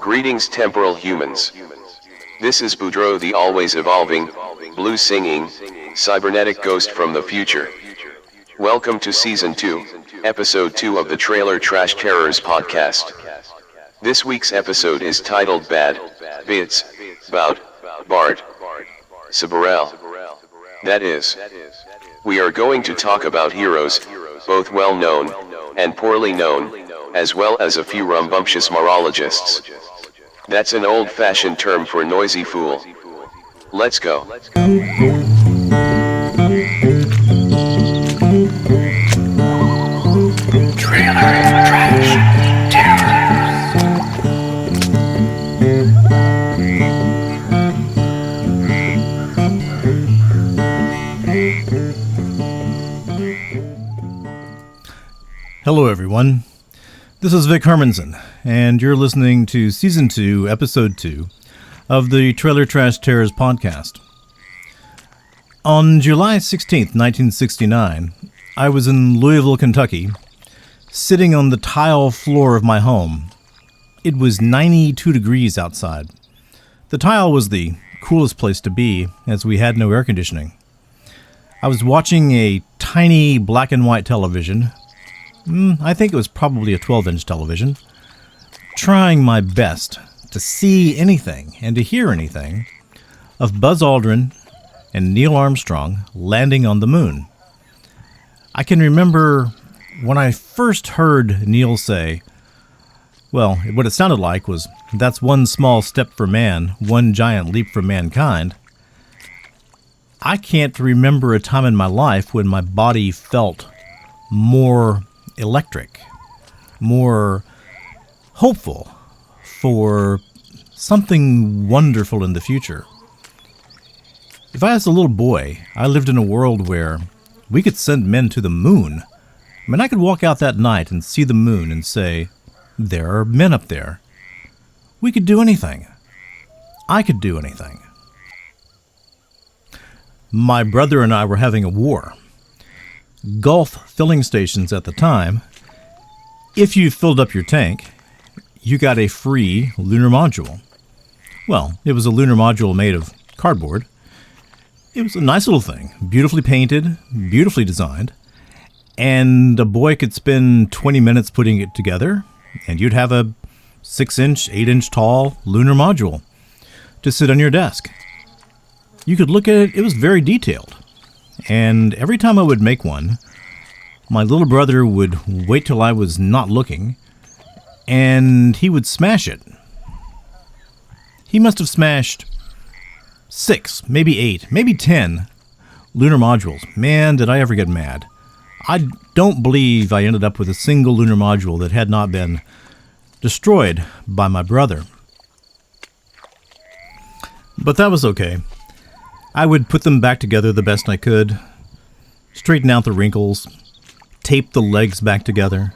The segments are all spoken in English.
Greetings, temporal humans. This is Boudreaux, the always evolving, blue singing, cybernetic ghost from the future. Welcome to Season 2, Episode 2 of the Trailer Trash Terrors podcast. This week's episode is titled Bad Bits about Bart, Sibrel. That is, we are going to talk about heroes, both well-known and poorly known, as well as a few rambunctious morologists. That's an old-fashioned term for noisy fool. Let's go. Trailer Trash Hello everyone, this is Vic Hermanson, and you're listening to Season 2, Episode 2 of the Trailer Trash Terrors podcast. On July 16th, 1969, I was in Louisville, Kentucky, sitting on the tile floor of my home. It was 92 degrees outside. The tile was the coolest place to be, as we had no air conditioning. I was watching a tiny black and white television. I think it was probably a 12-inch television, trying my best to see anything and to hear anything of Buzz Aldrin and Neil Armstrong landing on the moon. I can remember when I first heard Neil say, well, what it sounded like was, "That's one small step for man, one giant leap for mankind." I can't remember a time in my life when my body felt more electric, more hopeful for something wonderful in the future. If I was a little boy, I lived in a world where we could send men to the moon. I mean, I could walk out that night and see the moon and say, there are men up there. We could do anything. I could do anything. My brother and I were having a war. Gulf filling stations at the time, if you filled up your tank, you got a free lunar module. Well, it was a lunar module made of cardboard. It was a nice little thing, beautifully painted, beautifully designed, and a boy could spend 20 minutes putting it together, and you'd have a 6-inch, 8-inch tall lunar module to sit on your desk. You could look at it, it was very detailed. And every time I would make one, my little brother would wait till I was not looking, and he would smash it. He must have smashed 6, maybe 8, maybe 10 lunar modules. Man, did I ever get mad. I don't believe I ended up with a single lunar module that had not been destroyed by my brother. But that was okay. I would put them back together the best I could, straighten out the wrinkles, tape the legs back together,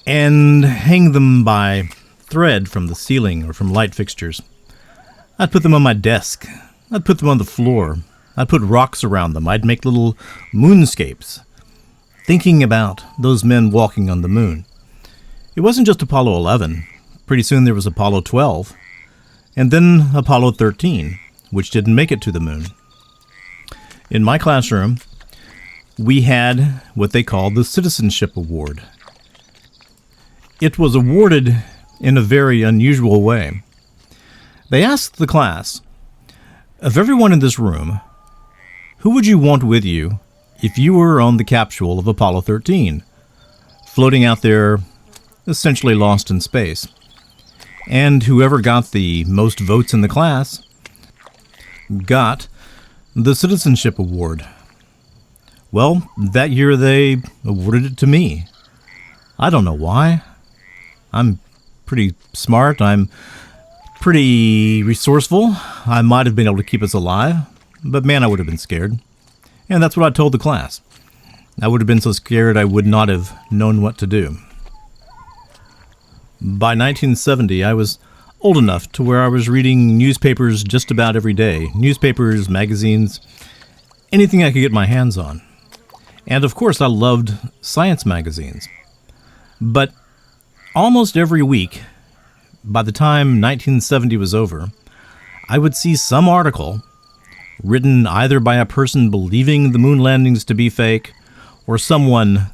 and hang them by thread from the ceiling or from light fixtures. I'd put them on my desk. I'd put them on the floor. I'd put rocks around them. I'd make little moonscapes, thinking about those men walking on the moon. It wasn't just Apollo 11. Pretty soon there was Apollo 12, and then Apollo 13. Which didn't make it to the moon. In my classroom, we had what they called the Citizenship Award. It was awarded in a very unusual way. They asked the class, of everyone in this room, who would you want with you if you were on the capsule of Apollo 13, floating out there, essentially lost in space? And whoever got the most votes in the class got the Citizenship Award. Well, that year they awarded it to me. I don't know why. I'm pretty smart. I'm pretty resourceful. I might have been able to keep us alive, but man, I would have been scared. And that's what I told the class. I would have been so scared I would not have known what to do. By 1970, I was old enough to where I was reading newspapers just about every day. Newspapers, magazines, anything I could get my hands on. And of course, I loved science magazines. But almost every week, by the time 1970 was over, I would see some article written either by a person believing the moon landings to be fake or someone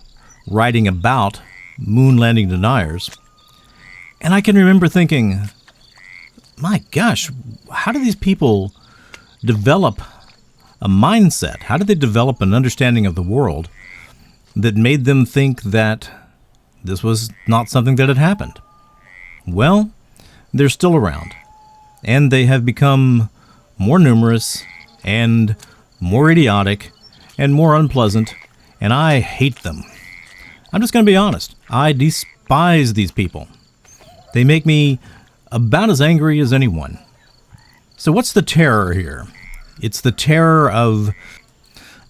writing about moon landing deniers. And I can remember thinking, my gosh, how do these people develop a mindset? How did they develop an understanding of the world that made them think that this was not something that had happened? Well, they're still around, and they have become more numerous and more idiotic and more unpleasant, and I hate them. I'm just going to be honest. I despise these people. They make me about as angry as anyone. So what's the terror here? It's the terror of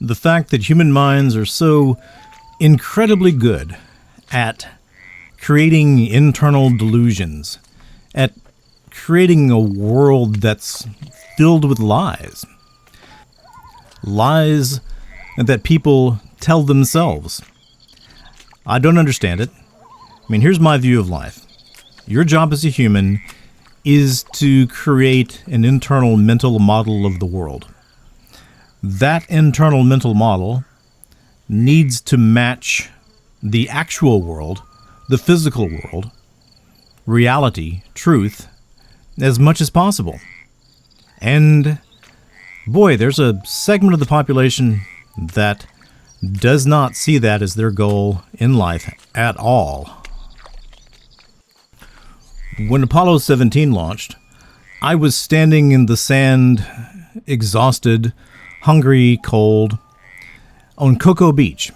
the fact that human minds are so incredibly good at creating internal delusions, at creating a world that's filled with lies. Lies that people tell themselves. I don't understand it. I mean, here's my view of life. Your job as a human is to create an internal mental model of the world. That internal mental model needs to match the actual world, the physical world, reality, truth, as much as possible. And boy, there's a segment of the population that does not see that as their goal in life at all. When Apollo 17 launched, I was standing in the sand, exhausted, hungry, cold, on Cocoa Beach.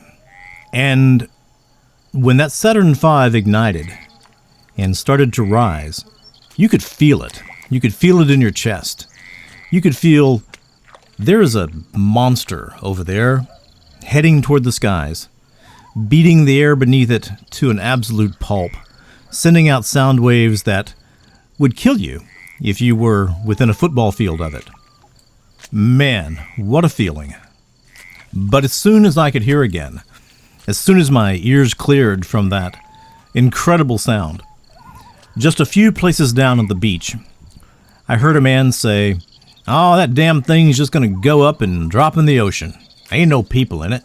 And when that Saturn V ignited and started to rise, you could feel it. You could feel it in your chest. You could feel there is a monster over there heading toward the skies, beating the air beneath it to an absolute pulp, sending out sound waves that would kill you if you were within a football field of it. Man, what a feeling. But as soon as I could hear again, as soon as my ears cleared from that incredible sound, just a few places down at the beach, I heard a man say, "Oh, that damn thing's just going to go up and drop in the ocean. Ain't no people in it.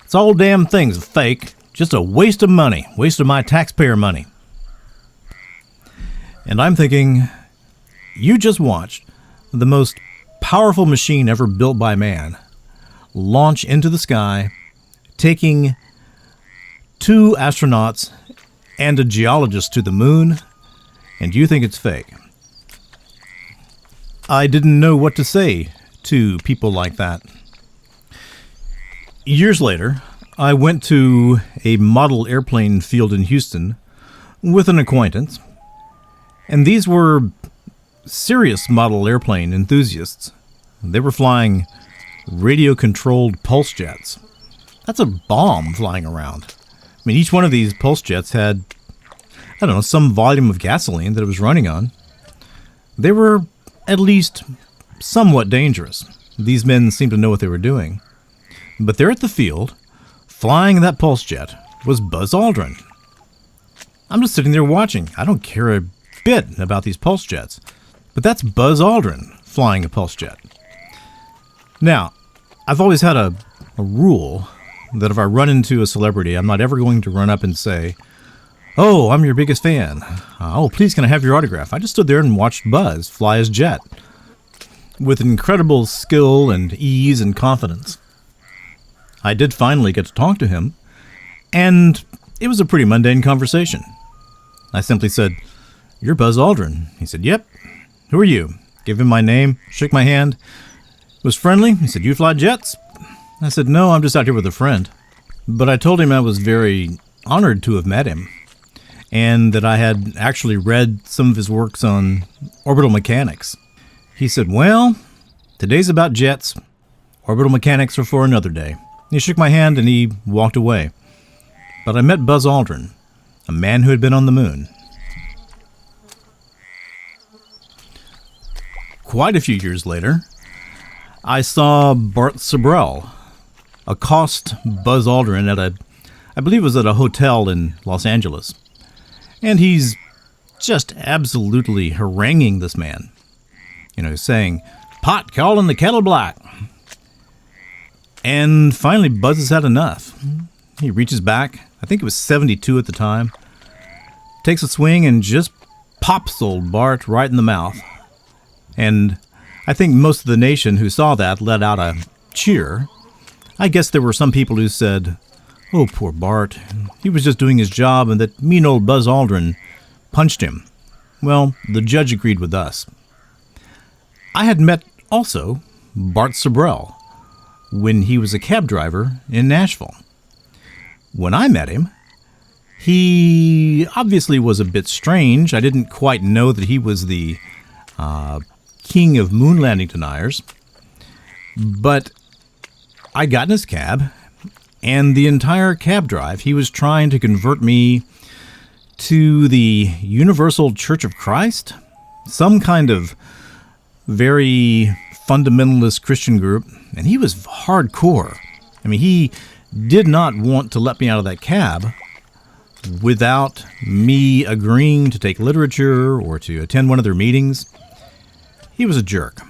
It's all damn thing's fake. Just a waste of money, waste of my taxpayer money." And I'm thinking, you just watched the most powerful machine ever built by man launch into the sky, taking 2 astronauts and a geologist to the moon, and you think it's fake. I didn't know what to say to people like that. Years later, I went to a model airplane field in Houston with an acquaintance, and these were serious model airplane enthusiasts. They were flying radio-controlled pulse jets. That's a bomb flying around. I mean, each one of these pulse jets had, I don't know, some volume of gasoline that it was running on. They were at least somewhat dangerous. These men seemed to know what they were doing. But there at the field, flying that pulse jet, was Buzz Aldrin. I'm just sitting there watching. I don't care a bit about these pulse jets. But that's Buzz Aldrin flying a pulse jet. Now, I've always had a rule that if I run into a celebrity, I'm not ever going to run up and say, "Oh, I'm your biggest fan. Oh, please can I have your autograph?" I just stood there and watched Buzz fly his jet with incredible skill and ease and confidence. I did finally get to talk to him, and it was a pretty mundane conversation. I simply said, "You're Buzz Aldrin." He said, "Yep. Who are you?" Gave him my name, shook my hand. It was friendly. He said, "You fly jets?" I said, "No, I'm just out here with a friend." But I told him I was very honored to have met him, and that I had actually read some of his works on orbital mechanics. He said, "Well, today's about jets. Orbital mechanics are for another day." He shook my hand and he walked away. But I met Buzz Aldrin, a man who had been on the moon. Quite a few years later, I saw Bart Sibrel, accost Buzz Aldrin I believe it was at a hotel in Los Angeles. And he's just absolutely haranguing this man. Saying, "Pot calling the kettle black." And finally, Buzz has had enough. He reaches back, I think it was 72 at the time, takes a swing and just pops old Bart right in the mouth. And I think most of the nation who saw that let out a cheer. I guess there were some people who said, "Oh, poor Bart. He was just doing his job and that mean old Buzz Aldrin punched him." Well, the judge agreed with us. I had met also Bart Sibrel when he was a cab driver in Nashville. When I met him, he obviously was a bit strange. I didn't quite know that he was the king of moon landing deniers. But I got in his cab, and the entire cab drive, he was trying to convert me to the Universal Church of Christ, some kind of very fundamentalist Christian group, and he was hardcore. I mean, he did not want to let me out of that cab without me agreeing to take literature or to attend one of their meetings. He was a jerk.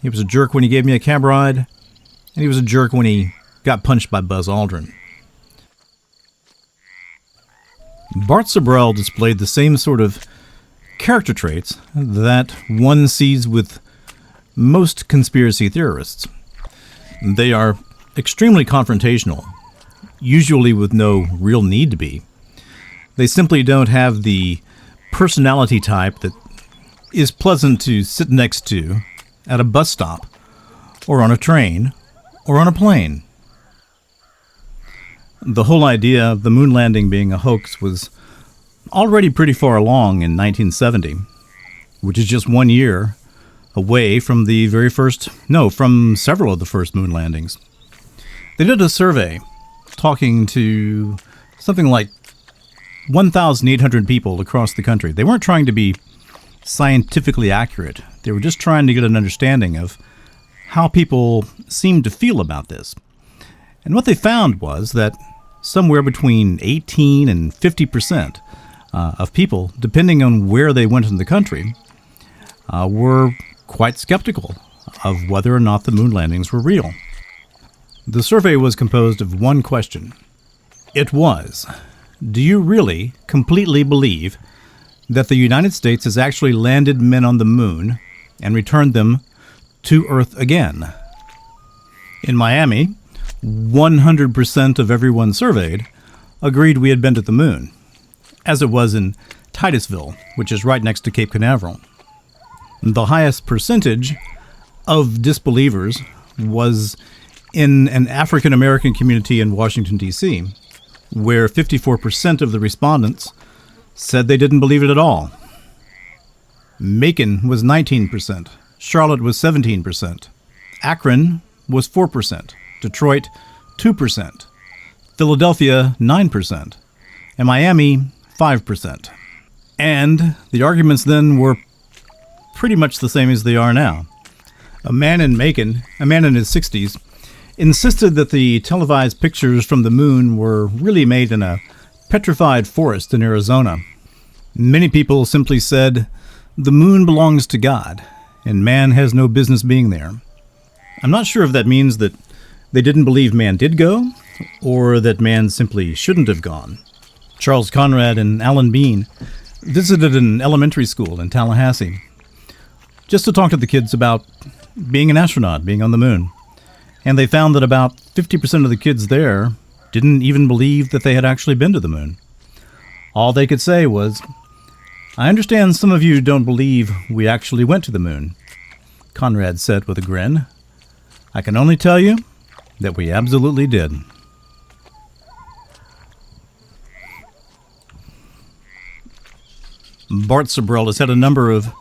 He was a jerk when he gave me a cab ride, and he was a jerk when he got punched by Buzz Aldrin. Bart Sibrel displayed the same sort of character traits that one sees with most conspiracy theorists. They are extremely confrontational, usually with no real need to be. They simply don't have the personality type that is pleasant to sit next to at a bus stop, or on a train, or on a plane. The whole idea of the moon landing being a hoax was already pretty far along in 1970, which is just 1 year away from from several of the first moon landings. They did a survey talking to something like 1,800 people across the country. They weren't trying to be scientifically accurate. They were just trying to get an understanding of how people seemed to feel about this. And what they found was that somewhere between 18 and 50% of people, depending on where they went in the country, were quite skeptical of whether or not the moon landings were real. The survey was composed of one question. It was, do you really completely believe that the United States has actually landed men on the moon and returned them to Earth again? In Miami, 100% of everyone surveyed agreed we had been to the moon, as it was in Titusville, which is right next to Cape Canaveral. The highest percentage of disbelievers was in an African American community in Washington, D.C., where 54% of the respondents said they didn't believe it at all. Macon was 19%, Charlotte was 17%, Akron was 4%, Detroit 2%, Philadelphia 9%, and Miami 5%. And the arguments then were pretty much the same as they are now. A man in Macon, a man in his 60s, insisted that the televised pictures from the moon were really made in a petrified forest in Arizona. Many people simply said, the moon belongs to God, and man has no business being there. I'm not sure if that means that they didn't believe man did go, or that man simply shouldn't have gone. Charles Conrad and Alan Bean visited an elementary school in Tallahassee just to talk to the kids about being an astronaut, being on the moon. And they found that about 50% of the kids there didn't even believe that they had actually been to the moon. All they could say was, I understand some of you don't believe we actually went to the moon, Conrad said with a grin. I can only tell you that we absolutely did. Bart Sibrel has had a number of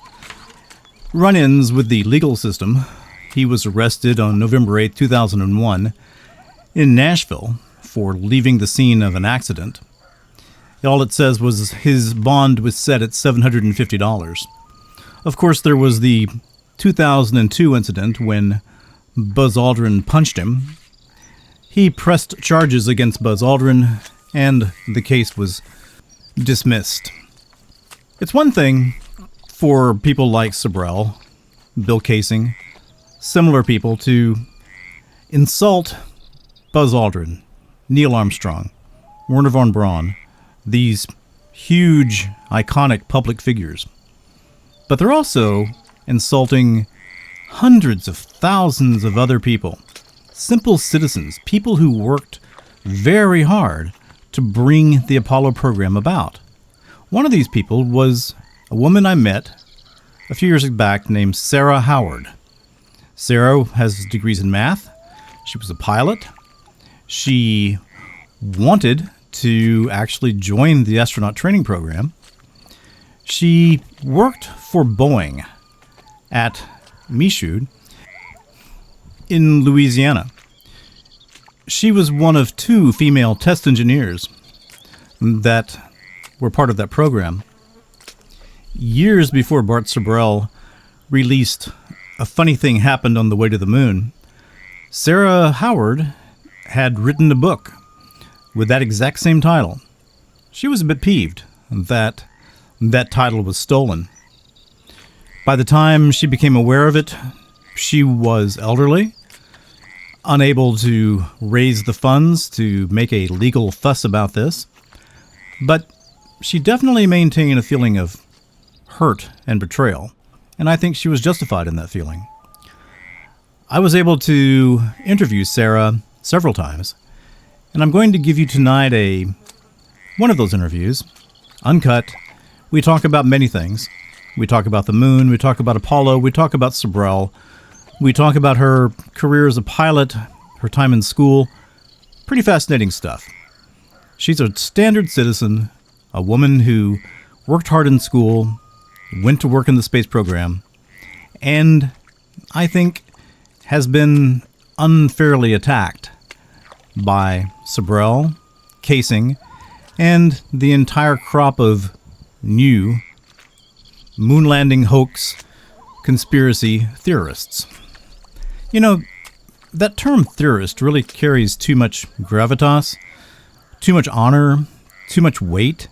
run-ins with the legal system. He was arrested on November 8, 2001 in Nashville for leaving the scene of an accident. All it says was his bond was set at $750. Of course, there was the 2002 incident when Buzz Aldrin punched him. He pressed charges against Buzz Aldrin, and the case was dismissed. It's one thing for people like Sibrel, Bill Casing, similar people to insult Buzz Aldrin, Neil Armstrong, Wernher von Braun, these huge, iconic public figures. But they're also insulting hundreds of thousands of other people, simple citizens, people who worked very hard to bring the Apollo program about. One of these people was a woman I met a few years back named Sara Howard. Sara has degrees in math. She was a pilot. She wanted to actually join the astronaut training program. She worked for Boeing at Michoud in Louisiana. She was one of 2 female test engineers that were part of that program. Years before Bart Sibrel released A Funny Thing Happened on the Way to the Moon, Sara Howard had written a book with that exact same title. She was a bit peeved that that title was stolen. By the time she became aware of it, she was elderly, unable to raise the funds to make a legal fuss about this, but she definitely maintained a feeling of hurt and betrayal, and I think she was justified in that feeling. I was able to interview Sara several times, and I'm going to give you tonight one of those interviews, uncut. We talk about many things. We talk about the moon, we talk about Apollo, we talk about Sibrel, we talk about her career as a pilot, her time in school. Pretty fascinating stuff. She's a standard citizen, a woman who worked hard in school, went to work in the space program, and I think has been unfairly attacked by Sibrel, Casing, and the entire crop of new moon landing hoax conspiracy theorists. You know, that term theorist really carries too much gravitas, too much honor, too much weight.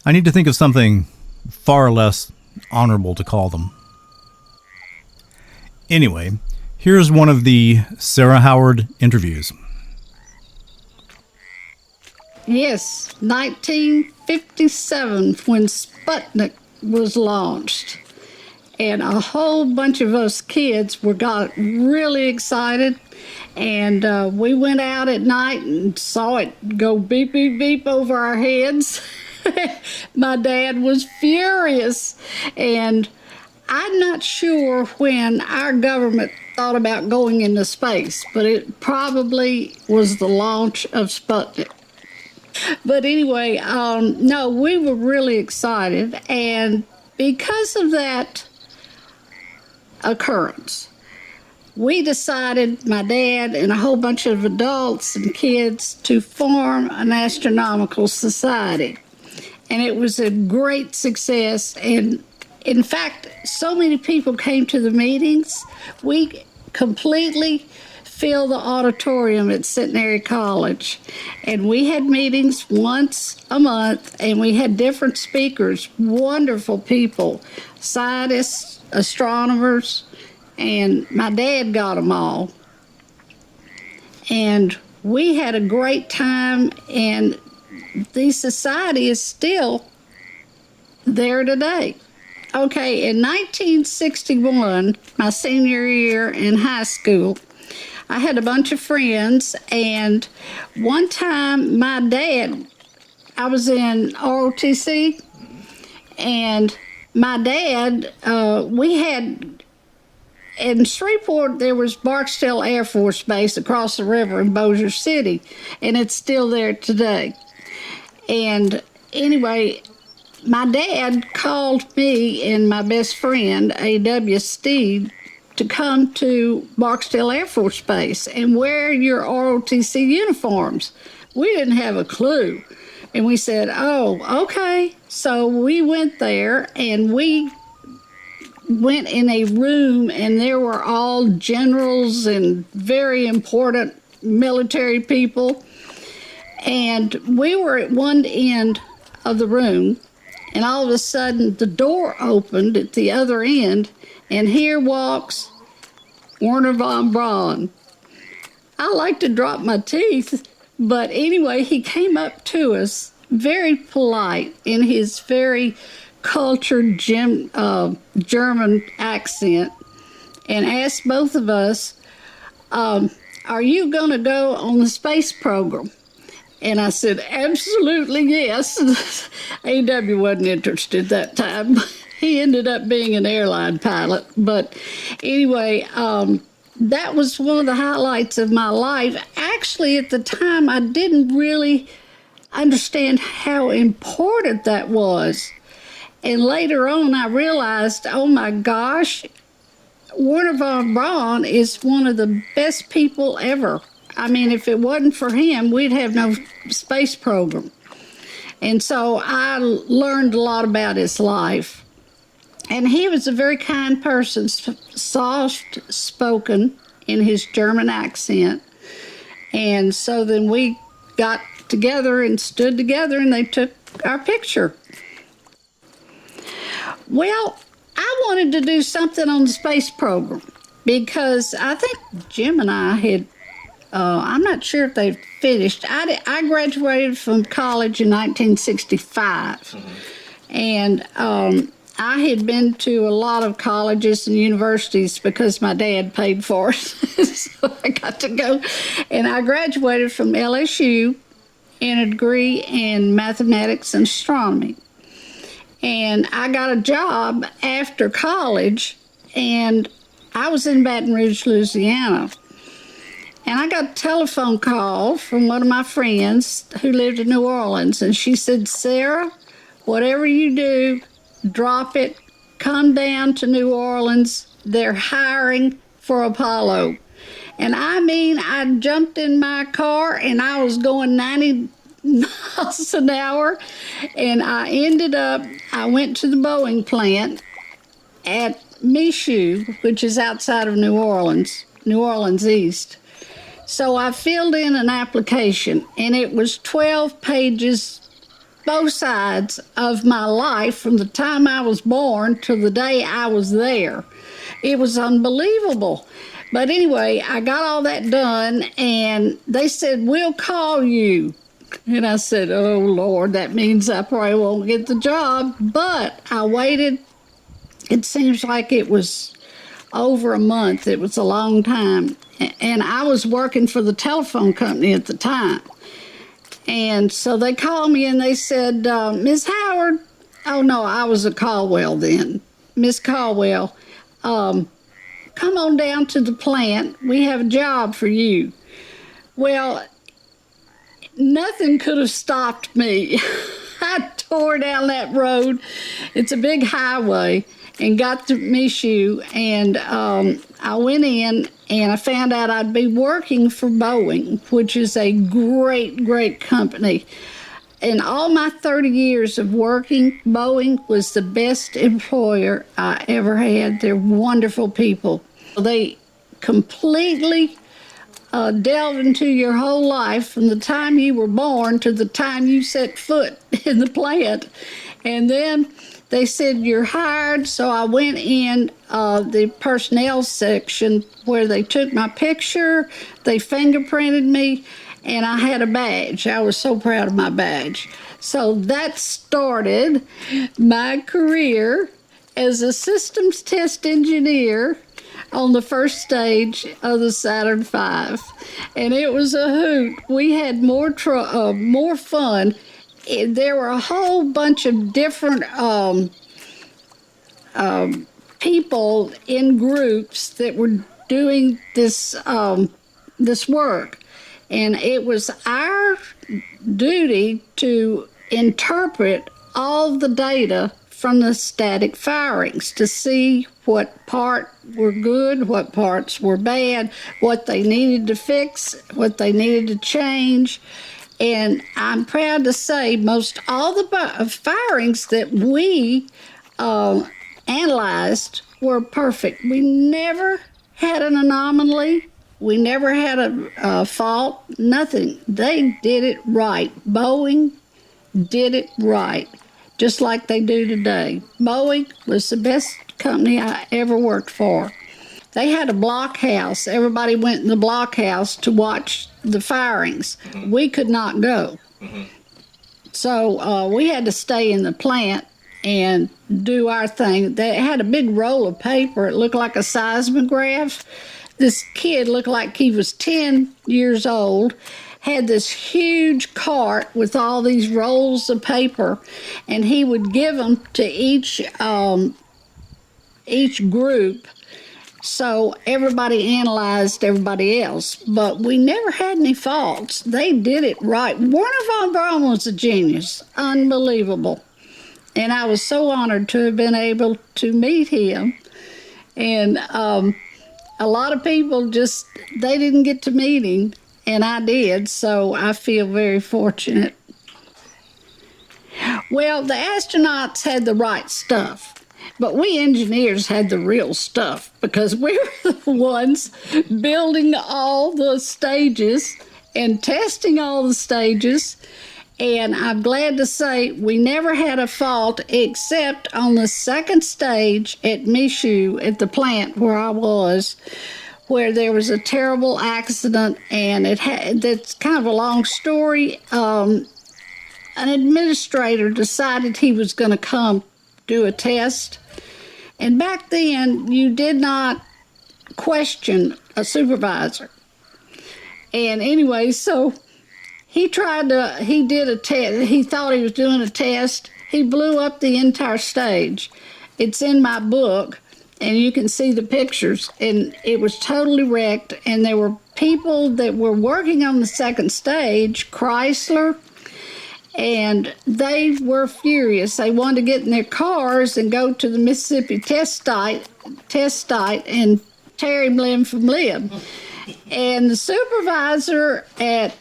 I need to think of something far less honorable to call them. Anyway, here's one of the Sara Howard interviews. Yes, 1957 when Sputnik was launched. And a whole bunch of us kids got really excited. And we went out at night and saw it go beep, beep, beep over our heads. My dad was furious. And I'm not sure when our government thought about going into space, but it probably was the launch of Sputnik. But anyway, no, we were really excited. And because of that occurrence, we decided, my dad and a whole bunch of adults and kids, to form an astronomical society. And it was a great success. And in fact, so many people came to the meetings. We completely filled the auditorium at Centenary College. And we had meetings once a month, and we had different speakers, wonderful people, scientists, astronomers, and my dad got them all. And we had a great time, and the society is still there today. Okay, in 1961, my senior year in high school, I had a bunch of friends, and one time my dad, I was in ROTC, and my dad, we had, in Shreveport, there was Barksdale Air Force Base across the river in Bossier City, and it's still there today. And anyway, my dad called me and my best friend, A.W. Steed, to come to Barksdale Air Force Base and wear your ROTC uniforms. We didn't have a clue. And we said, oh, okay. So we went there, and we went in a room, and there were all generals and very important military people. And we were at one end of the room, and all of a sudden the door opened at the other end, and here walks Werner von Braun. I like to drop my teeth, but anyway, he came up to us, very polite, in his very cultured German accent, and asked both of us, are you going to go on the space program? And I said, absolutely yes. A.W. wasn't interested that time. He ended up being an airline pilot. But anyway, that was one of the highlights of my life. Actually, at the time, I didn't really understand how important that was. And later on, I realized, oh my gosh, Werner von Braun is one of the best people ever. I mean, if it wasn't for him, we'd have no space program. And so I learned a lot about his life. And he was a very kind person, soft-spoken in his German accent. And so then we got together and stood together, and they took our picture. Well, I wanted to do something on the space program because I think Jim and I had, I'm not sure if they finished. I graduated from college in 1965, and I had been to a lot of colleges and universities because my dad paid for it, so I got to go. And I graduated from LSU in a degree in mathematics and astronomy. And I got a job after college, and I was in Baton Rouge, Louisiana. And I got a telephone call from one of my friends who lived in New Orleans, and she said, Sarah, whatever you do, drop it, come down to New Orleans. They're hiring for Apollo. And I mean, I jumped in my car, and I was going 90 miles an hour, and I went to the Boeing plant at Michoud, which is outside of New Orleans East. So I filled in an application, and it was 12 pages, both sides of my life from the time I was born to the day I was there. It was unbelievable. But anyway, I got all that done, and they said, we'll call you. And I said, oh, Lord, that means I probably won't get the job. But I waited. It seems like it was over a month. It was a long time. And I was working for the telephone company at the time. And so they called me and they said, Miss Howard, oh, no, I was a Caldwell then. Miss Caldwell, come on down to the plant. We have a job for you. Well, nothing could have stopped me. I tore down that road. It's a big highway, and got to Michoud, and I went in, and I found out I'd be working for Boeing, which is a great, great company. In all my 30 years of working, Boeing was the best employer I ever had. They're wonderful people. They completely delve into your whole life from the time you were born to the time you set foot in the plant. And then they said, you're hired. So I went in the personnel section where they took my picture, they fingerprinted me, and I had a badge. I was so proud of my badge. So that started my career as a systems test engineer on the first stage of the Saturn V. And it was a hoot. We had more fun. There were a whole bunch of different people in groups that were doing this work. And it was our duty to interpret all the data from the static firings to see what parts were good, what parts were bad, what they needed to fix, what they needed to change. And I'm proud to say most all the firings that we analyzed were perfect. We never had an anomaly. We never had a fault, nothing. They did it right. Boeing did it right, just like they do today. Boeing was the best company I ever worked for. They had a blockhouse. Everybody went in the blockhouse to watch the firings. We could not go. So we had to stay in the plant and do our thing. They had a big roll of paper. It looked like a seismograph. This kid looked like he was 10 years old, had this huge cart with all these rolls of paper, and he would give them to each group. So everybody analyzed everybody else, but we never had any faults. They did it right. Werner von Braun was a genius, unbelievable. And I was so honored to have been able to meet him. And a lot of people they didn't get to meet him, and I did, so I feel very fortunate. Well, the astronauts had the right stuff. But we engineers had the real stuff because we were the ones building all the stages and testing all the stages. And I'm glad to say we never had a fault except on the second stage at Michoud, at the plant where I was, where there was a terrible accident. And that's kind of a long story. An administrator decided he was going to come do a test. And back then, you did not question a supervisor. And anyway, so he did a test. He thought he was doing a test. He blew up the entire stage. It's in my book, and you can see the pictures. And it was totally wrecked. And there were people that were working on the second stage, Chrysler, and they were furious. They wanted to get in their cars and go to the Mississippi test site and tear him limb from limb. And the supervisor at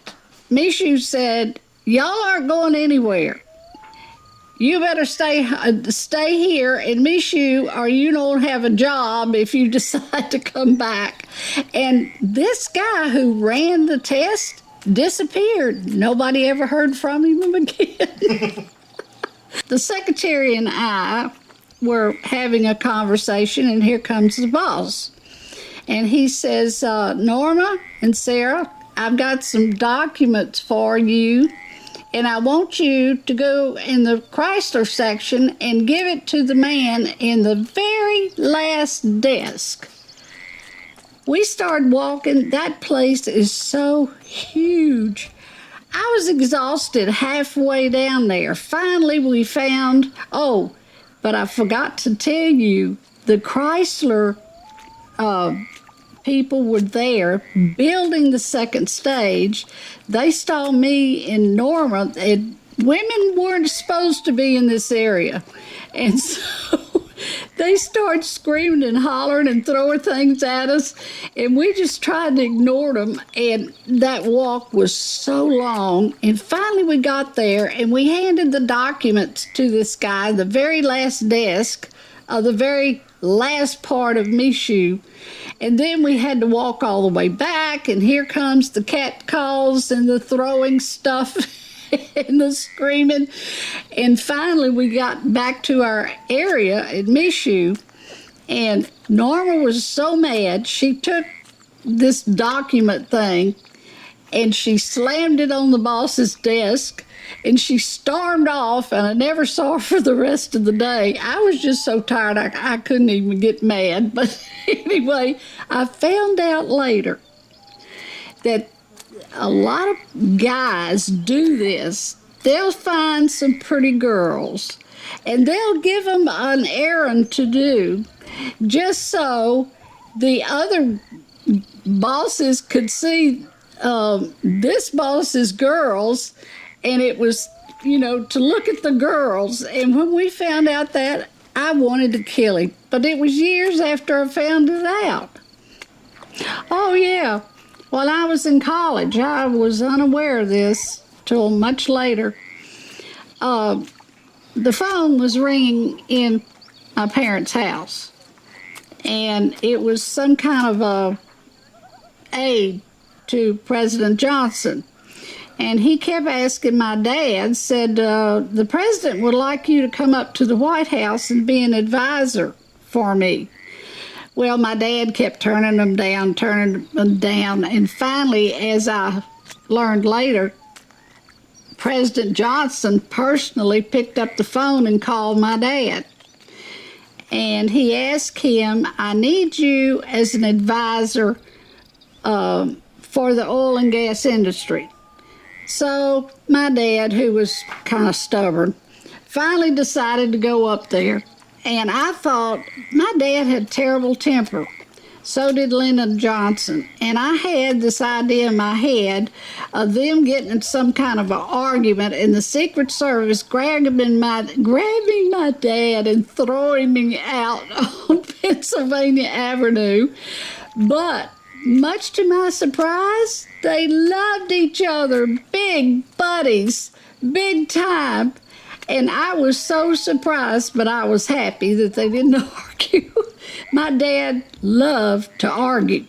Michoud said, "Y'all aren't going anywhere. You better stay here in Michoud, or you don't have a job if you decide to come back." And this guy who ran the test disappeared. Nobody ever heard from him again. The secretary and I were having a conversation, and here comes the boss. And he says, "Norma and Sarah, I've got some documents for you, and I want you to go in the Chrysler section and give it to the man in the very last desk." We started walking. That place is so huge. I was exhausted halfway down there. Finally, we found, but I forgot to tell you, the Chrysler people were there building the second stage. They saw me and Norma, and women weren't supposed to be in this area. And so they started screaming and hollering and throwing things at us, and we just tried to ignore them. And that walk was so long. And finally we got there, and we handed the documents to this guy, the very last desk of the very last part of Michoud. And then we had to walk all the way back, and here comes the cat calls and the throwing stuff and the screaming. And finally we got back to our area at Michoud, and Norma was so mad. She took this document thing and she slammed it on the boss's desk, and she stormed off, and I never saw her for the rest of the day. I was just so tired I couldn't even get mad. But anyway, I found out later that a lot of guys do this. They'll find some pretty girls, and they'll give them an errand to do just so the other bosses could see this boss's girls, and it was, to look at the girls. And when we found out that, I wanted to kill him. But it was years after I found it out. Oh, yeah. While I was in college, I was unaware of this till much later. The phone was ringing in my parents' house, and it was some kind of aide to President Johnson. And he kept asking my dad, said, the president would like you to come up to the White House and be an advisor for me. Well, my dad kept turning them down. And finally, as I learned later, President Johnson personally picked up the phone and called my dad. And he asked him, I need you as an advisor for the oil and gas industry. So my dad, who was kind of stubborn, finally decided to go up there. And I thought, my dad had terrible temper. So did Lyndon Johnson. And I had this idea in my head of them getting in some kind of an argument and the Secret Service grabbing my dad and throwing me out on Pennsylvania Avenue. But much to my surprise, they loved each other, big buddies, big time. And I was so surprised, but I was happy that they didn't argue. My dad loved to argue.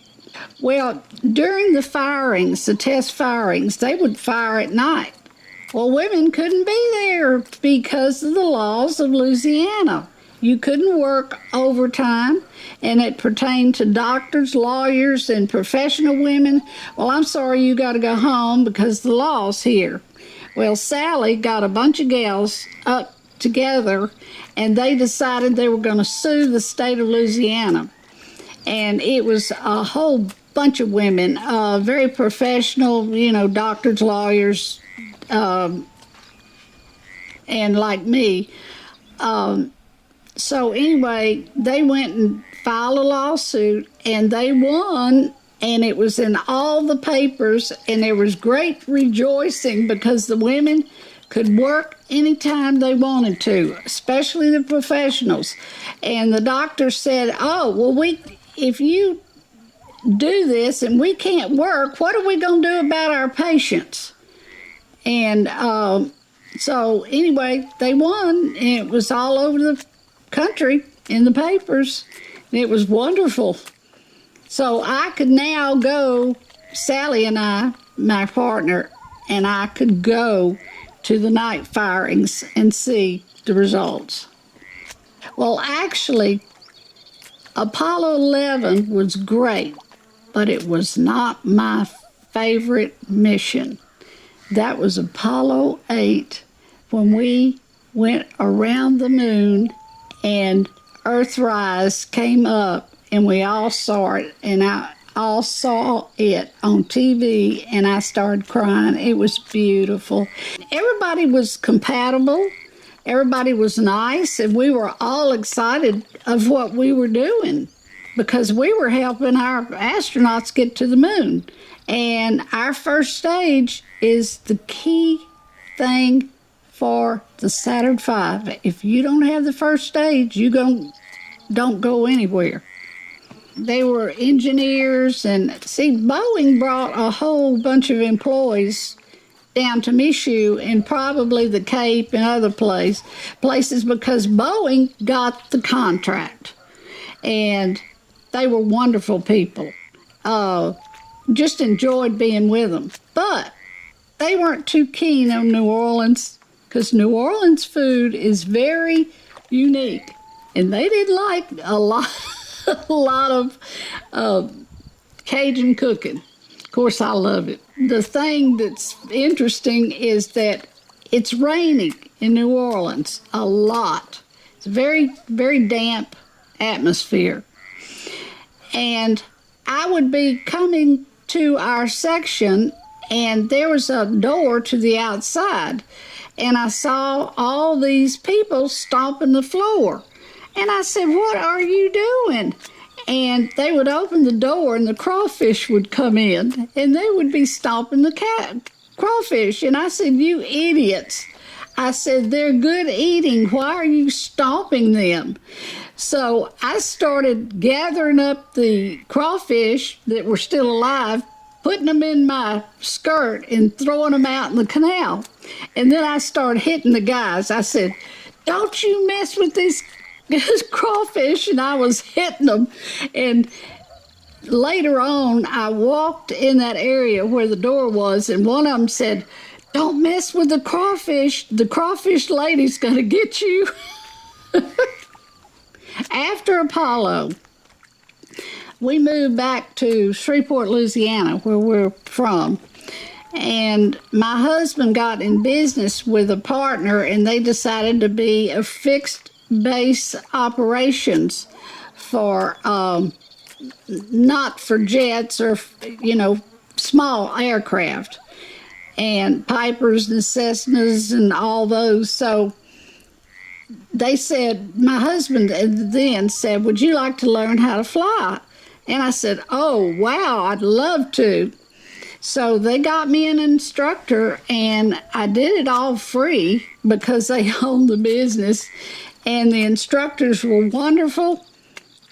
Well, during the firings, the test firings, they would fire at night. Well, women couldn't be there because of the laws of Louisiana. You couldn't work overtime, and it pertained to doctors, lawyers, and professional women. Well, I'm sorry, you got to go home because the law's here. Well, Sally got a bunch of gals up together, and they decided they were going to sue the state of Louisiana. And it was a whole bunch of women, very professional, doctors, lawyers, and like me. So anyway, they went and filed a lawsuit, and they won. And it was in all the papers, and there was great rejoicing because the women could work anytime they wanted to, especially the professionals. And the doctor said, oh, well, if you do this and we can't work, what are we going to do about our patients? And so anyway, they won, and it was all over the country in the papers, and it was wonderful. So I could now go, Sally and I, my partner, and I could go to the night firings and see the results. Well, actually, Apollo 11 was great, but it was not my favorite mission. That was Apollo 8, when we went around the moon and Earthrise came up. And we all saw it, and I all saw it on TV, and I started crying. It was beautiful. Everybody was compatible. Everybody was nice, and we were all excited of what we were doing because we were helping our astronauts get to the moon. And our first stage is the key thing for the Saturn V. If you don't have the first stage, you don't go anywhere. They were engineers, and Boeing brought a whole bunch of employees down to Michoud and probably the Cape and other places because Boeing got the contract. And they were wonderful people. Just enjoyed being with them. But they weren't too keen on New Orleans because New Orleans food is very unique. And they didn't like a lot of Cajun cooking. Of course, I love it. The thing that's interesting is that it's raining in New Orleans a lot. It's a very, very damp atmosphere. And I would be coming to our section, and there was a door to the outside, and I saw all these people stomping the floor. And I said, what are you doing? And they would open the door, and the crawfish would come in, and they would be stomping the crawfish. And I said, you idiots. I said, they're good eating. Why are you stomping them? So I started gathering up the crawfish that were still alive, putting them in my skirt and throwing them out in the canal. And then I started hitting the guys. I said, don't you mess with these crawfish. And I was hitting them. And later on, I walked in that area where the door was, and one of them said, "Don't mess with the crawfish. The crawfish lady's going to get you." After Apollo, we moved back to Shreveport, Louisiana, where we're from. And my husband got in business with a partner, and they decided to be a fixed base operations for, not for jets or, small aircraft, and Pipers and Cessnas and all those. So they said, my husband then said, "Would you like to learn how to fly?" And I said, "Oh, wow, I'd love to." So they got me an instructor, and I did it all free because they owned the business. And the instructors were wonderful.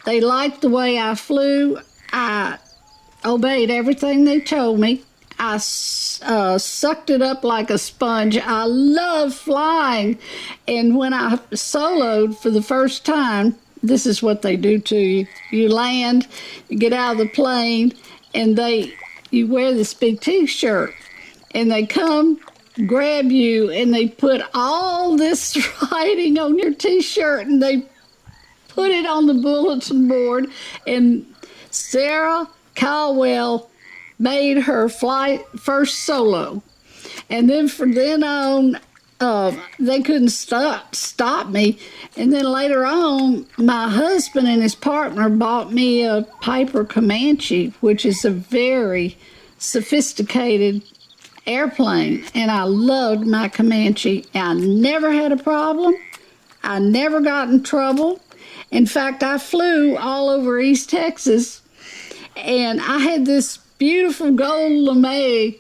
They liked the way I flew. I obeyed everything they told me. I sucked it up like a sponge. I love flying. And when I soloed for the first time, this is what they do to you. You land, you get out of the plane, and you wear this big T-shirt, and they come grab you, and they put all this writing on your T-shirt, and they put it on the bulletin board, and Sara Howard made her flight first solo. And then from then on, they couldn't stop me. And then later on, my husband and his partner bought me a Piper Comanche, which is a very sophisticated airplane. And I loved my Comanche. I never had a problem. I never got in trouble. In fact, I flew all over East Texas, and I had this beautiful gold lame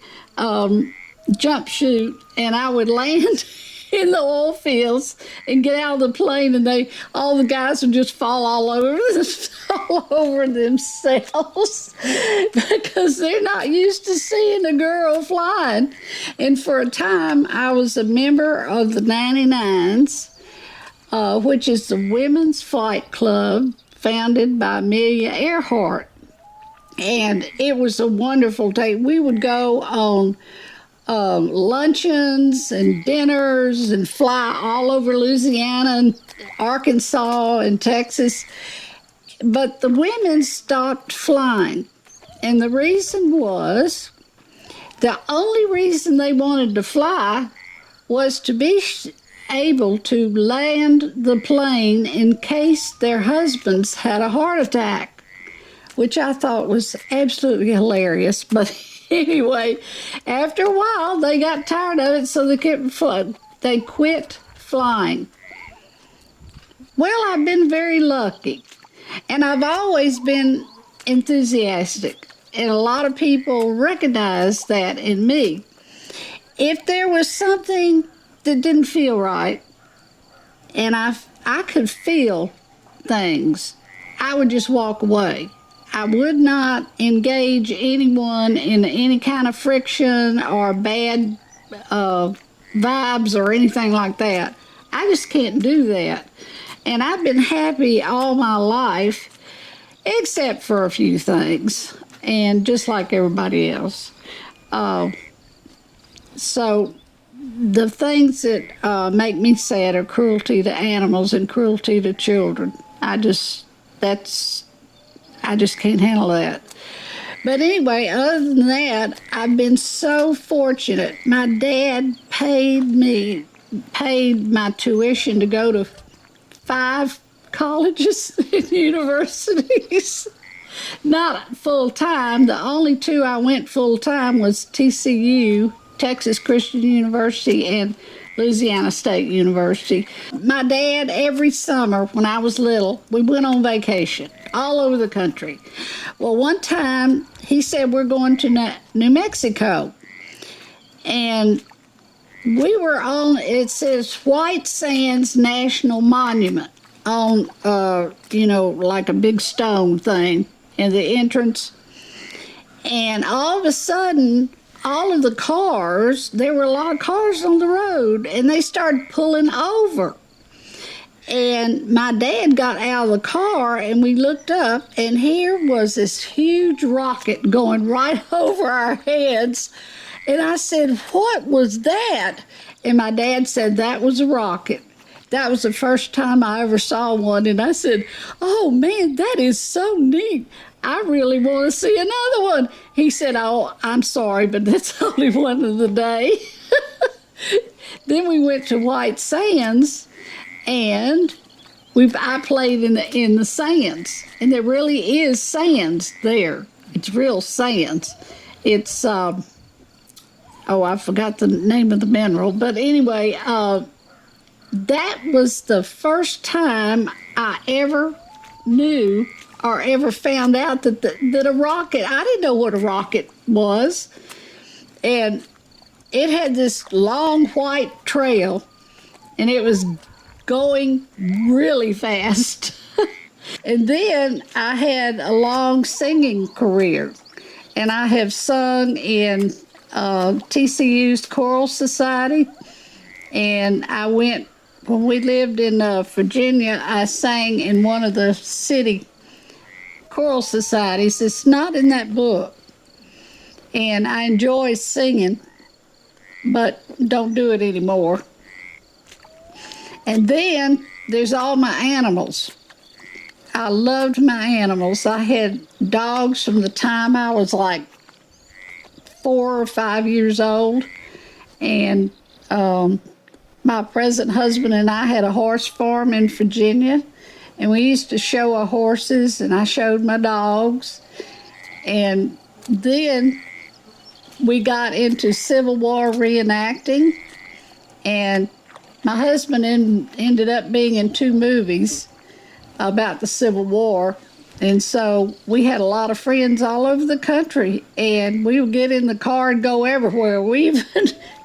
jump chute, and I would land in the oil fields and get out of the plane, and all the guys would just fall all over themselves because they're not used to seeing a girl flying. And for a time, I was a member of the 99s, which is the women's flight club founded by Amelia Earhart. And it was a wonderful day. We would go on luncheons and dinners and fly all over Louisiana and Arkansas and Texas. But the women stopped flying. And the reason was, the only reason they wanted to fly was to be able to land the plane in case their husbands had a heart attack, which I thought was absolutely hilarious. But anyway, after a while, they got tired of it, so they couldn't fly. They quit flying. Well, I've been very lucky, and I've always been enthusiastic, and a lot of people recognize that in me. If there was something that didn't feel right, and I could feel things, I would just walk away. I would not engage anyone in any kind of friction or bad vibes or anything like that. I just can't do that. And I've been happy all my life, except for a few things, and just like everybody else. So the things that make me sad are cruelty to animals and cruelty to children. I just can't handle that. But anyway, other than that, I've been so fortunate. My dad paid my tuition to go to 5 colleges and universities. Not full time. The only 2 I went full time was TCU, Texas Christian University, and Louisiana State University. My dad, every summer when I was little, we went on vacation all over the country. Well, one time he said, "We're going to New Mexico." And we were on, it says White Sands National Monument on, like a big stone thing in the entrance. And all of a sudden, all of the cars, there were a lot of cars on the road, and they started pulling over. And my dad got out of the car and we looked up, and here was this huge rocket going right over our heads. And I said, "What was that?" And my dad said, "That was a rocket." That was the first time I ever saw one. And I said, "Oh man, that is so neat. I really want to see another one." He said, "Oh, I'm sorry, but that's only one of the day." Then we went to White Sands, and I played in the sands, and there really is sands there. It's real sands. It's oh, I forgot the name of the mineral, but anyway, that was the first time I ever knew or ever found out that a rocket. I didn't know what a rocket was, and it had this long white trail, and it was going really fast. And then I had a long singing career, and I have sung in TCU's Choral Society, and when we lived in Virginia, I sang in one of the city choral societies. It's not in that book, and I enjoy singing, but don't do it anymore. And then there's all my animals. I loved my animals. I had dogs from the time I was like 4 or 5 years old. And my present husband and I had a horse farm in Virginia. And we used to show our horses, and I showed my dogs. And then we got into Civil War reenacting. And my husband ended up being in 2 movies about the Civil War, and so we had a lot of friends all over the country, and we would get in the car and go everywhere.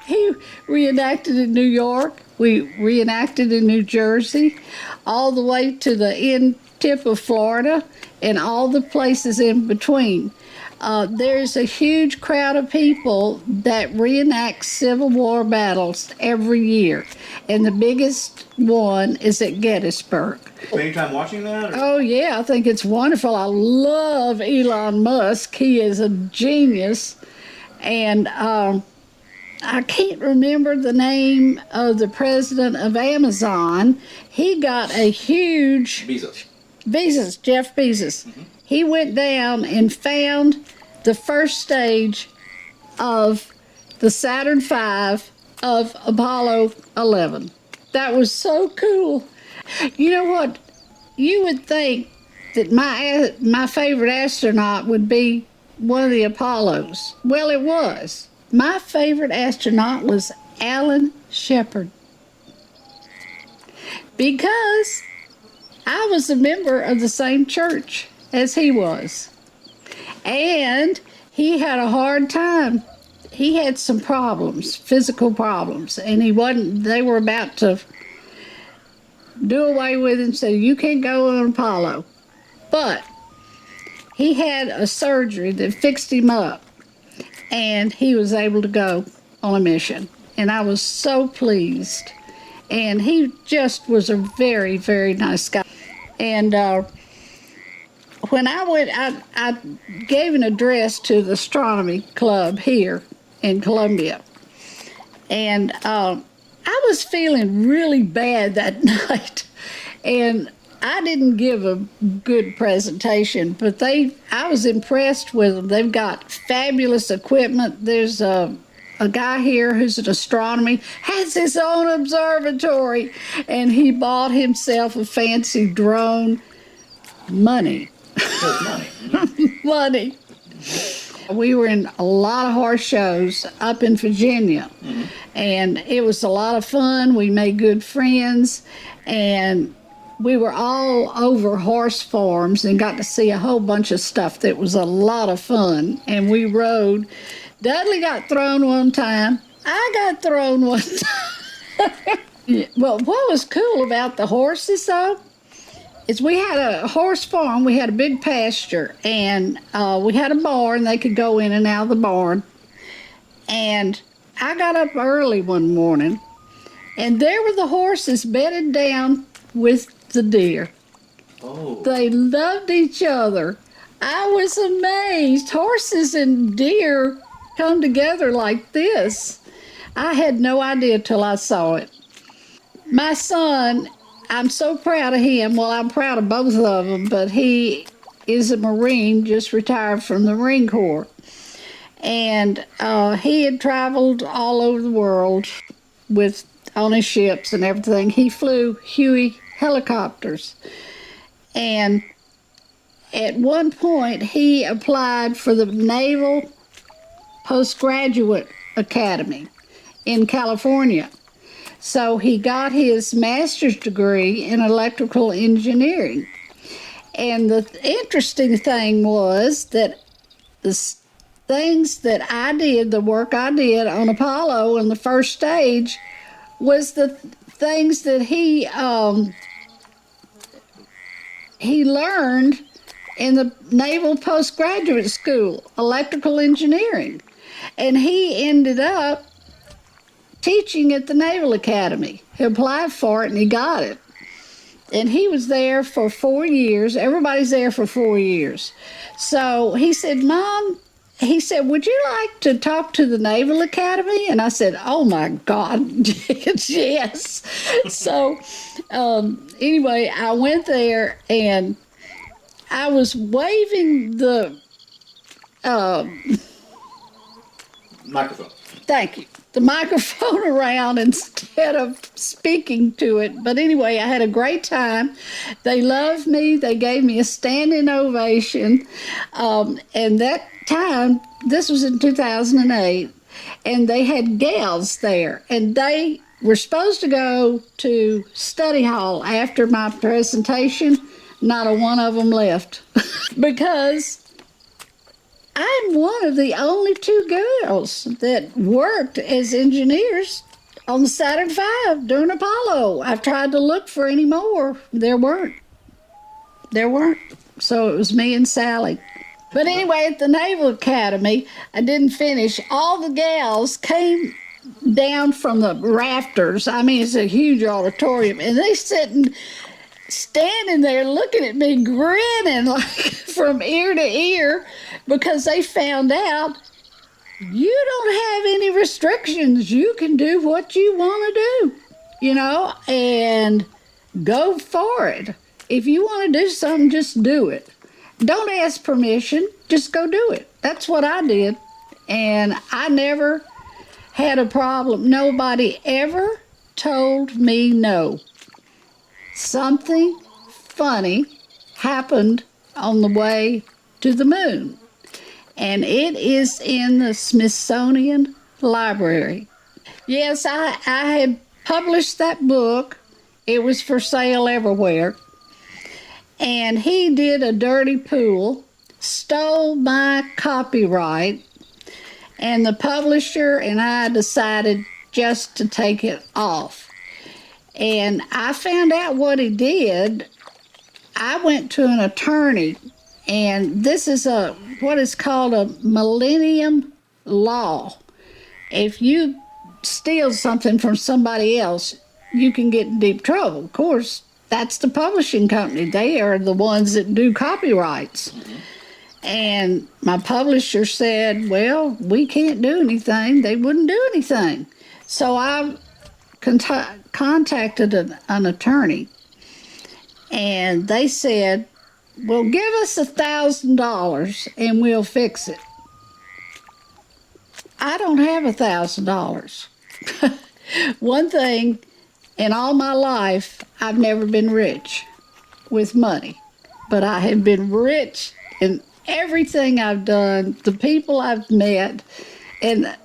He reenacted in New York, we reenacted in New Jersey, all the way to the end tip of Florida, and all the places in between. There's a huge crowd of people that reenact Civil War battles every year, and the biggest one is at Gettysburg. Spend time watching that? Oh, yeah, I think it's wonderful. I love Elon Musk. He is a genius. And I can't remember the name of the president of Amazon. He got a huge... Jeff Bezos. Mm-hmm. He went down and found the first stage of the Saturn V of Apollo 11. That was so cool. You know what? You would think that my favorite astronaut would be one of the Apollos. Well, it was. My favorite astronaut was Alan Shepard, because I was a member of the same church as he was. And he had a hard time. He had some problems, physical problems, and they were about to do away with him, so you can't go on Apollo. But he had a surgery that fixed him up, and he was able to go on a mission. And I was so pleased. And he just was a very, very nice guy. And when I went, I gave an address to the astronomy club here in Columbia. And I was feeling really bad that night. And I didn't give a good presentation, but I was impressed with them. They've got fabulous equipment. There's a guy here who's an astronomy, has his own observatory, and he bought himself a fancy drone. Money. Money. We were in a lot of horse shows up in Virginia, and it was a lot of fun. We made good friends, and we were all over horse farms and got to see a whole bunch of stuff that was a lot of fun. And we rode. Dudley got thrown one time. I got thrown one time. Well, what was cool about the horses, though, is we had a horse farm. We had a big pasture, and we had a barn. They could go in and out of the barn. And I got up early one morning, and there were the horses bedded down with the deer. Oh. They loved each other. I was amazed. Horses and deer come together like this. I had no idea till I saw it. My son, I'm so proud of him. Well, I'm proud of both of them, but he is a Marine, just retired from the Marine Corps. And he had traveled all over the world with on his ships and everything. He flew Huey helicopters. And at one point, he applied for the Naval Postgraduate Academy in California. So he got his master's degree in electrical engineering. And the interesting thing was that the things that I did, the work I did on Apollo in the first stage, was the things that he learned in the Naval Postgraduate School, electrical engineering. And he ended up teaching at the Naval Academy. He applied for it and he got it. And he was there for 4 years. Everybody's there for 4 years. So he said, Mom, he said, would you like to talk to the Naval Academy? And I said, oh my God, yes. So anyway, I went there and I was waving the Microphone. thank you, the microphone around instead of speaking to it. But anyway, I had a great time. They loved me. They gave me a standing ovation. And that time, this was in 2008, and they had gals there. And they were supposed to go to study hall after my presentation. Not a one of them left because I'm one of the only two girls that worked as engineers on the Saturn V during Apollo. I've tried to look for any more. There weren't. So it was me and Sally. But anyway, at the Naval Academy, I didn't finish. All the gals came down from the rafters. I mean, it's a huge auditorium, and they standing there looking at me, grinning like from ear to ear, because they found out you don't have any restrictions. You can do what you want to do, and go for it. If you want to do something, just do it. Don't ask permission, just go do it. That's what I did. And I never had a problem. Nobody ever told me no. Something funny happened on the way to the moon, and it is in the Smithsonian Library. Yes, I had published that book. It was for sale everywhere. And he did a dirty pool, stole my copyright, and the publisher and I decided just to take it off. And I found out what he did. I went to an attorney, and this is what is called a millennium law. If you steal something from somebody else, you can get in deep trouble. Of course, that's the publishing company. They are the ones that do copyrights. Mm-hmm. And my publisher said, well, we can't do anything. They wouldn't do anything. So I contacted an attorney, and they said, well, give us $1,000 and we'll fix it. I don't have $1,000. One thing, in all my life, I've never been rich with money, but I have been rich in everything I've done, the people I've met, and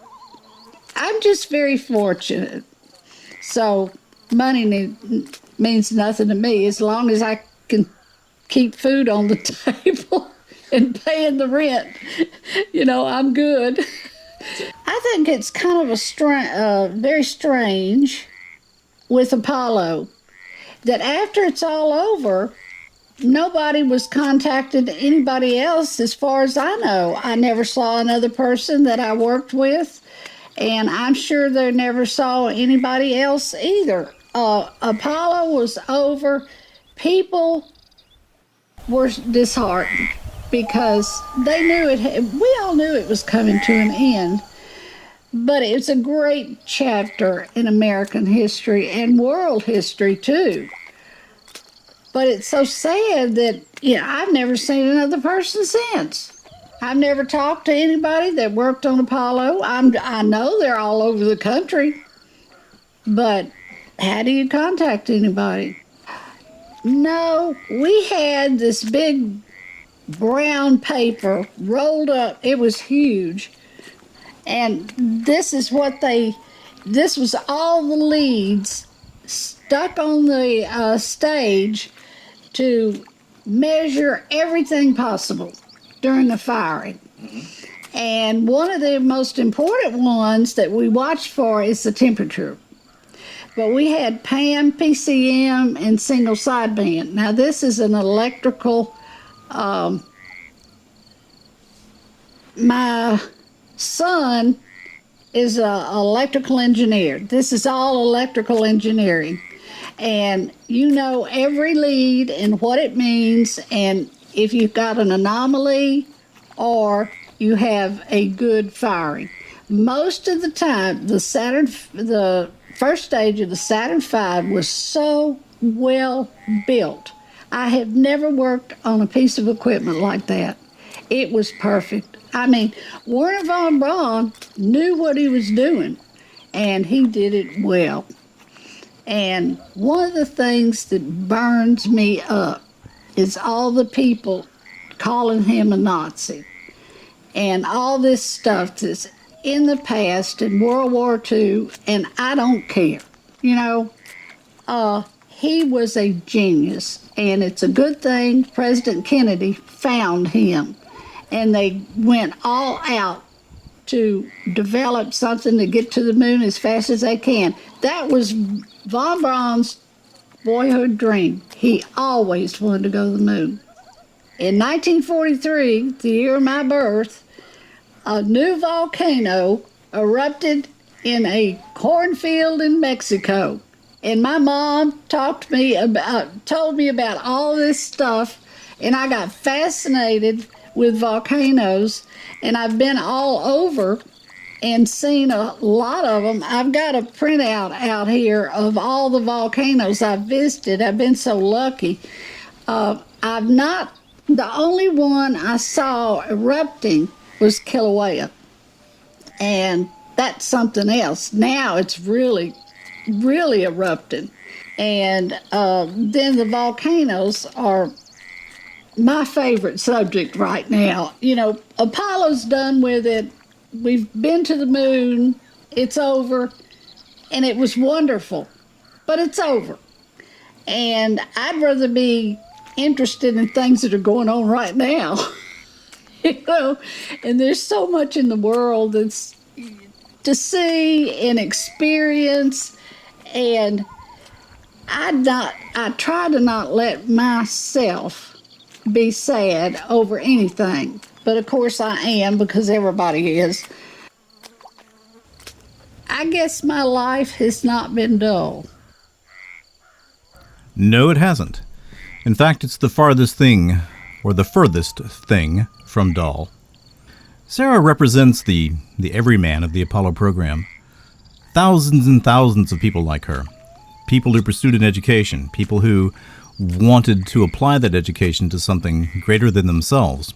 I'm just very fortunate. So money means nothing to me as long as I can keep food on the table and paying the rent. I'm good. I think it's kind of very strange with Apollo that after it's all over, nobody was contacted anybody else as far as I know. I never saw another person that I worked with. And I'm sure they never saw anybody else either. Apollo was over, people were disheartened because they knew we all knew it was coming to an end. But it's a great chapter in American history and world history, too. But it's so sad that, I've never seen another person since. I've never talked to anybody that worked on Apollo. I know they're all over the country. But how do you contact anybody? No, we had this big brown paper rolled up. It was huge. And this was all the leads stuck on the stage to measure everything possible during the firing. And one of the most important ones that we watched for is the temperature. But we had PAM, PCM, and single sideband. Now this is an electrical, my son is an electrical engineer. This is all electrical engineering. And you know every lead and what it means, and if you've got an anomaly or you have a good firing. Most of the time, the first stage of the Saturn V was so well built. I have never worked on a piece of equipment like that. It was perfect. I mean, Werner von Braun knew what he was doing, and he did it well. And one of the things that burns me up is all the people calling him a Nazi and all this stuff that's in the past in World War II, and I don't care. He was a genius, and it's a good thing President Kennedy found him. And they went all out to develop something to get to the moon as fast as they can. That was von Braun's boyhood dream. He always wanted to go to the moon. In 1943, the year of my birth, a new volcano erupted in a cornfield in Mexico. And my mom told me about all this stuff, and I got fascinated with volcanoes, and I've been all over and seen a lot of them. I've got a printout out here of all the volcanoes I've visited. I've been so lucky. The only one I saw erupting was Kilauea, and that's something else. Now it's really, really erupting. And then the volcanoes are my favorite subject right now. Apollo's done with it. We've been to the moon. It's over. And it was wonderful. But it's over. And I'd rather be interested in things that are going on right now. And there's so much in the world that's to see and experience. And I try to not let myself be sad over anything. But of course I am, because everybody is. I guess my life has not been dull. No, it hasn't. In fact, it's the farthest thing, or the furthest thing, from dull. Sara represents the everyman of the Apollo program. Thousands and thousands of people like her. People who pursued an education. People who wanted to apply that education to something greater than themselves.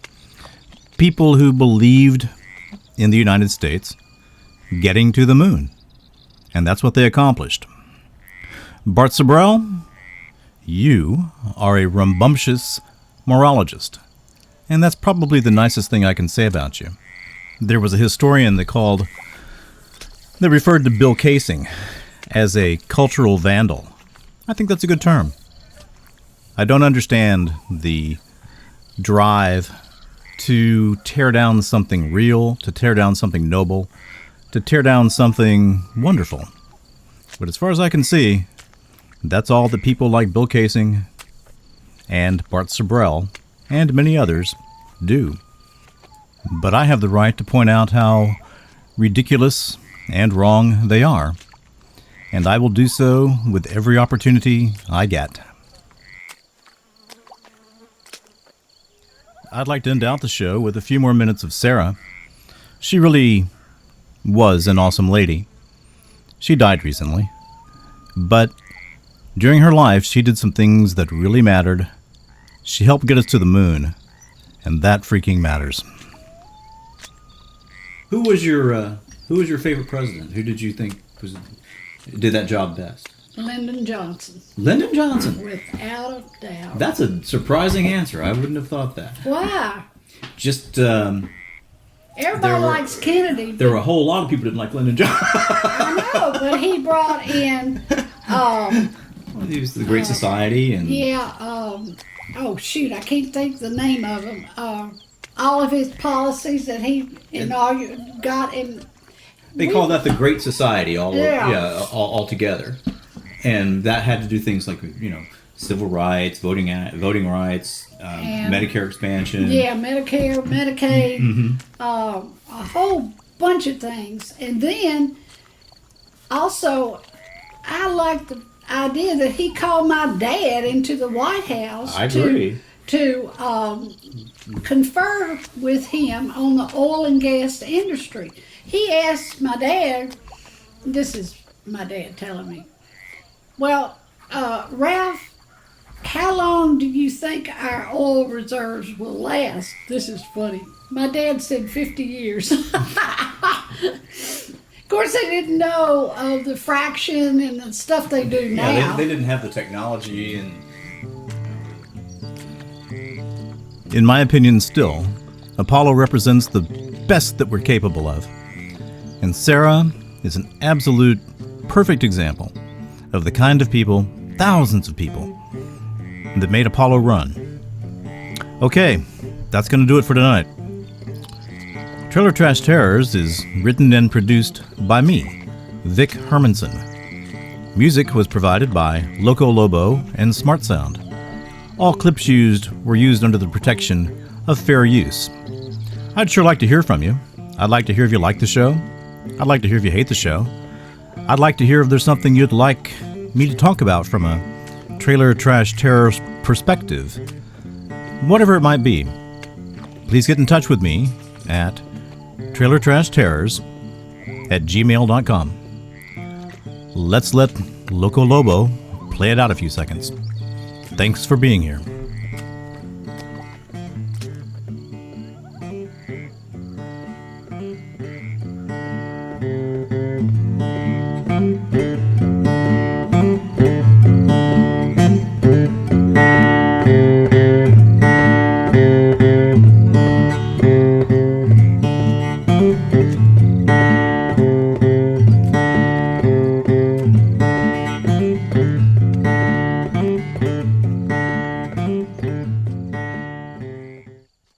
People who believed in the United States getting to the moon. And that's what they accomplished. Bart Sibrel, you are a rambunctious morologist. And that's probably the nicest thing I can say about you. There was a historian that referred to Bill Casing as a cultural vandal. I think that's a good term. I don't understand the drive to tear down something real, to tear down something noble, to tear down something wonderful. But as far as I can see, that's all that people like Bill Casing and Bart Sibrel and many others do. But I have the right to point out how ridiculous and wrong they are. and I will do so with every opportunity I get. I'd like to end out the show with a few more minutes of Sara. She really was an awesome lady. She died recently, but during her life, she did some things that really mattered. She helped get us to the moon, and that freaking matters. Who was your favorite president? Who did you think did that job best? Lyndon Johnson. Lyndon Johnson. Without a doubt. That's a surprising answer. I wouldn't have thought that. Why? Just Everybody likes Kennedy. There were a whole lot of people who didn't like Lyndon Johnson. I know, but he brought in. He was the Great Society and oh shoot, I can't think the name of him. All of his policies that he got in. They call that the Great Society all together, and that had to do things like civil rights, voting rights, Medicare expansion. Yeah, Medicare, Medicaid, a whole bunch of things, and then also I like the idea that he called my dad into the White House. I agree. To confer with him on the oil and gas industry. He asked my dad, this is my dad telling me, well, Ralph, how long do you think our oil reserves will last? This is funny. My dad said 50 years. Of course, they didn't know of the fraction and the stuff they do now. Yeah, they didn't have the technology. In my opinion, still, Apollo represents the best that we're capable of. And Sara is an absolute perfect example of the kind of people, thousands of people, that made Apollo run. Okay, that's going to do it for tonight. Trailer Trash Terrors is written and produced by me, Vic Hermanson. Music was provided by Loco Lobo and Smart Sound. All clips used were used under the protection of fair use. I'd sure like to hear from you. I'd like to hear if you like the show. I'd like to hear if you hate the show. I'd like to hear if there's something you'd like me to talk about from a Trailer Trash Terror perspective. Whatever it might be, please get in touch with me at trailertrashterrors@gmail.com. Let's let Loco Lobo play it out a few seconds. Thanks for being here.